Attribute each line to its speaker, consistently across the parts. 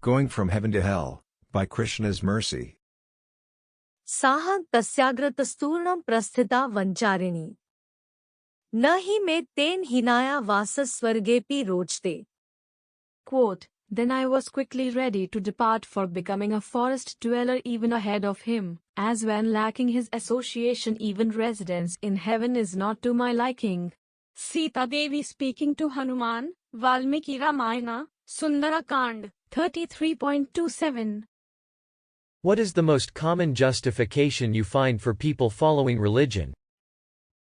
Speaker 1: Going from Heaven to Hell, by Krishna's mercy.
Speaker 2: Sah तस्याग्रतस्तूर्णं प्रस्थिता वंचारिणी न हि मे तेन हिनाया वासः स्वर्गेऽपि रोचते.
Speaker 3: Quote, Then I was quickly ready to depart for becoming a forest dweller even ahead of him, as when lacking his association even residence in heaven is not to my liking. Sita Devi speaking to Hanuman, Valmiki Ramayana, Sundara Kand, 33.27.
Speaker 4: What is the most common justification you find for people following religion?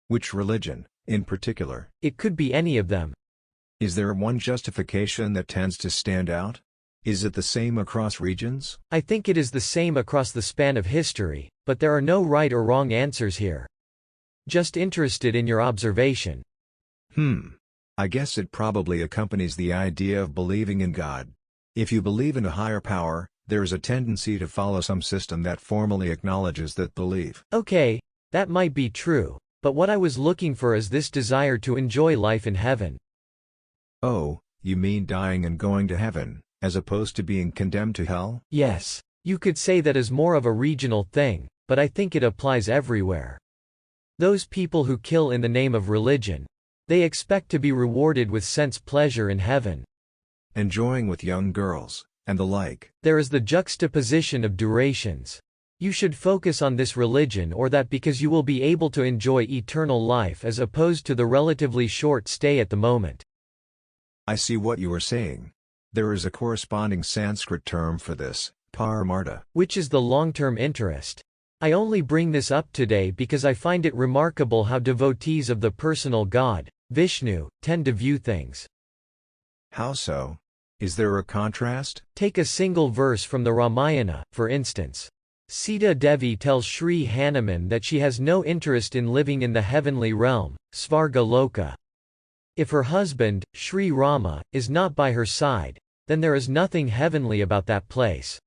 Speaker 1: Which religion, in particular?
Speaker 4: It could be any of them.
Speaker 1: Is there one justification that tends to stand out? Is it the same across regions?
Speaker 4: I think it is the same across the span of history, but there are no right or wrong answers here. Just interested in your observation.
Speaker 1: I guess it probably accompanies the idea of believing in God. If you believe in a higher power, there is a tendency to follow some system that formally acknowledges that belief.
Speaker 4: Okay, that might be true, but what I was looking for is this desire to enjoy life in heaven.
Speaker 1: Oh, you mean dying and going to heaven, as opposed to being condemned to hell?
Speaker 4: Yes, you could say that is more of a regional thing, but I think it applies everywhere. Those people who kill in the name of religion, they expect to be rewarded with sense pleasure in heaven.
Speaker 1: Enjoying with young girls, and the like.
Speaker 4: There is the juxtaposition of durations. You should focus on this religion or that because you will be able to enjoy eternal life as opposed to the relatively short stay at the moment.
Speaker 1: I see what you are saying. There is a corresponding Sanskrit term for this, paramartha,
Speaker 4: which is the long-term interest. I only bring this up today because I find it remarkable how devotees of the personal God, Vishnu, tend to view things.
Speaker 1: How so? Is there a contrast?
Speaker 4: Take a single verse from the Ramayana, for instance. Sita Devi tells Sri Hanuman that she has no interest in living in the heavenly realm, Svarga Loka. If her husband, Sri Rama, is not by her side, then there is nothing heavenly about that place.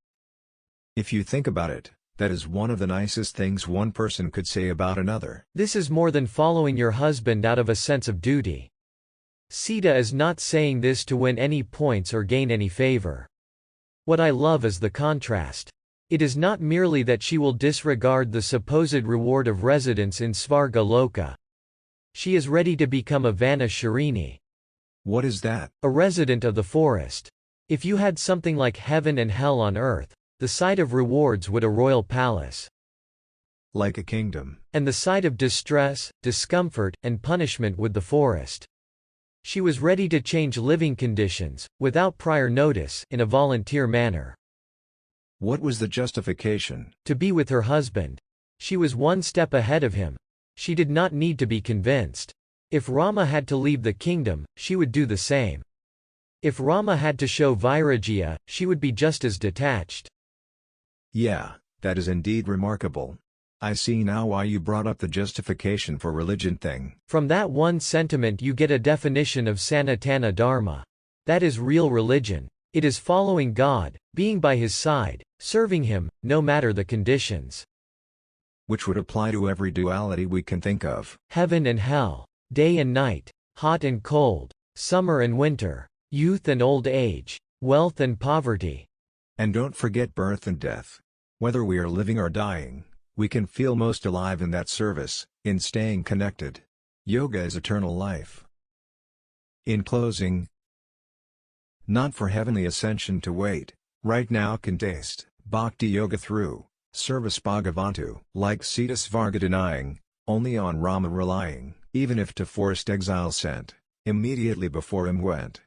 Speaker 1: If you think about it, that is one of the nicest things one person could say about another.
Speaker 4: This is more than following your husband out of a sense of duty. Sita is not saying this to win any points or gain any favor. What I love is the contrast. It is not merely that she will disregard the supposed reward of residence in Svarga Loka. She is ready to become a Vana Sharini.
Speaker 1: What is that?
Speaker 4: A resident of the forest. If you had something like heaven and hell on earth, the site of rewards would a royal palace.
Speaker 1: Like a kingdom.
Speaker 4: And the site of distress, discomfort, and punishment would the forest. She was ready to change living conditions, without prior notice, in a volunteer manner.
Speaker 1: What was the justification?
Speaker 4: To be with her husband. She was one step ahead of him. She did not need to be convinced. If Rama had to leave the kingdom, she would do the same. If Rama had to show vairagya, she would be just as detached.
Speaker 1: Yeah, that is indeed remarkable. I see now why you brought up the justification for religion thing.
Speaker 4: From that one sentiment you get a definition of Sanatana Dharma. That is real religion. It is following God, being by His side, serving Him, no matter the conditions.
Speaker 1: Which would apply to every duality we can think of.
Speaker 4: Heaven and hell, day and night, hot and cold, summer and winter, youth and old age, wealth and poverty.
Speaker 1: And don't forget birth and death. Whether we are living or dying, we can feel most alive in that service, in staying connected. Yoga is eternal life. In closing, not for heavenly ascension to wait, right now can taste, bhakti yoga through, service bhagavantu, like Sita Svarga denying, only on Rama relying, even if to forced exile sent, immediately before him went.